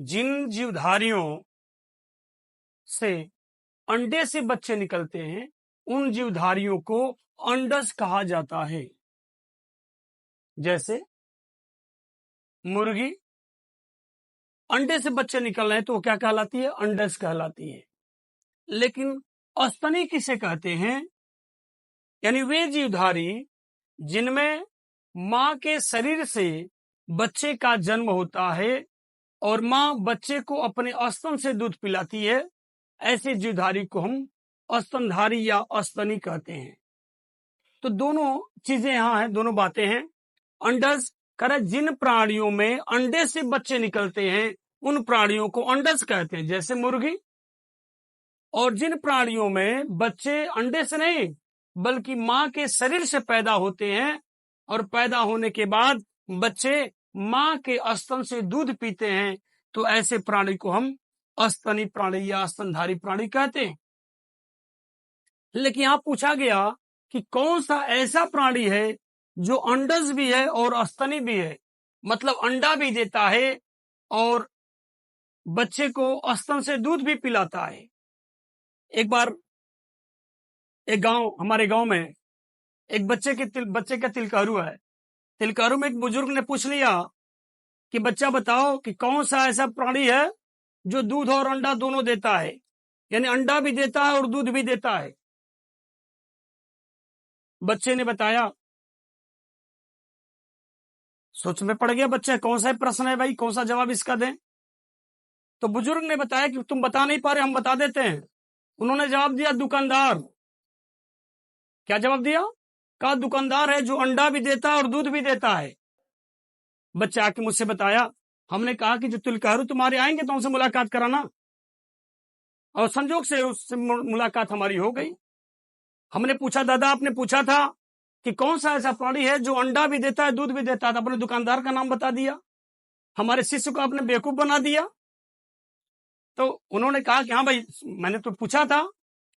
जिन जीवधारियों से अंडे से बच्चे निकलते हैं उन जीवधारियों को अंडज कहा जाता है। जैसे मुर्गी अंडे से बच्चे निकल रहे हैं तो वो क्या कहलाती है? अंडज कहलाती है। लेकिन अस्तनी किसे कहते हैं? यानी वे जीवधारी जिनमें मां के शरीर से बच्चे का जन्म होता है और मां बच्चे को अपने स्तन से दूध पिलाती है, ऐसे जीवधारी को हम स्तनधारी या अस्तनी कहते हैं। तो दोनों चीजें यहां हैं, दोनों बातें हैं। अंडज कर जिन प्राणियों में अंडे से बच्चे निकलते हैं उन प्राणियों को अंडज कहते हैं, जैसे मुर्गी। और जिन प्राणियों में बच्चे अंडे से नहीं बल्कि मां के शरीर से पैदा होते हैं और पैदा होने के बाद बच्चे मां के स्तन से दूध पीते हैं, तो ऐसे प्राणी को हम स्तनी प्राणी या स्तनधारी प्राणी कहते हैं। लेकिन यहां पूछा गया कि कौन सा ऐसा प्राणी है जो अंडज भी है और स्तनी भी है, मतलब अंडा भी देता है और बच्चे को स्तन से दूध भी पिलाता है। एक बार हमारे गांव में एक बच्चे का तिलकारू है। तिलकारू में एक बुजुर्ग ने पूछ लिया कि बच्चा बताओ कि कौन सा ऐसा प्राणी है जो दूध और अंडा दोनों देता है, यानी अंडा भी देता है और दूध भी देता है। बच्चे ने बताया, सोच में पड़ गया बच्चा, कौन सा प्रश्न है भाई, कौन सा जवाब इसका दें। तो बुजुर्ग ने बताया कि तुम बता नहीं पा रहे, हम बता देते हैं। उन्होंने जवाब दिया दुकानदार। क्या जवाब दिया? कहा दुकानदार है जो अंडा भी देता है और दूध भी देता है। बच्चा आके मुझसे बताया, हमने कहा कि जो तिलकारू तुम्हारे आएंगे तो उनसे मुलाकात कराना, और संजोग से उससे मुलाकात हमारी हो गई। हमने पूछा, दादा आपने पूछा था कि कौन सा ऐसा प्राणी है जो अंडा भी देता है दूध भी देता है, अपने दुकानदार का नाम बता दिया। हमारे शिष्य को आपने बेवकूफ बना दिया। तो उन्होंने कहा कि हाँ भाई मैंने तो पूछा था,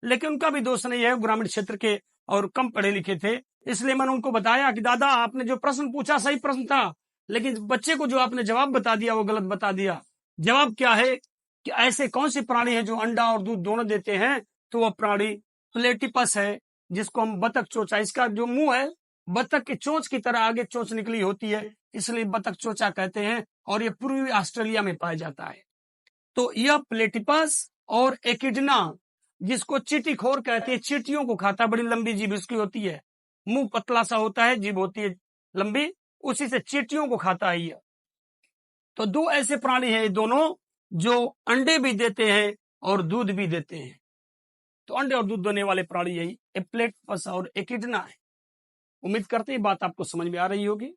लेकिन उनका भी दोष नहीं है, ग्रामीण क्षेत्र के और कम पढ़े लिखे थे, इसलिए मैंने उनको बताया कि दादा आपने जो प्रश्न पूछा सही प्रश्न था, लेकिन बच्चे को जो आपने जवाब बता दिया वो गलत बता दिया। जवाब क्या है कि ऐसे कौन से प्राणी है जो अंडा और दूध दोनों देते हैं? तो वह प्राणी प्लेटिपस है, जिसको हम बतख चोचा, इसका जो मुंह है बतख के चोंच की तरह आगे चोंच निकली होती है, इसलिए बतख चोचा कहते हैं, और ये पूर्वी ऑस्ट्रेलिया में पाया जाता है। तो यह प्लेटिपस और एकिडना, जिसको चींटीखोर कहते हैं, चींटियों को खाता, बड़ी लंबी जीभ इसकी होती है, मुंह पतला सा होता है, जीभ होती है लंबी, उसी से चींटियों को खाता है यह। तो दो ऐसे प्राणी हैं दोनों जो अंडे भी देते हैं और दूध भी देते हैं। तो अंडे और दूध देने वाले प्राणी यही प्लेटिपस और एकिडना है। उम्मीद करते हैं बात आपको समझ में आ रही होगी।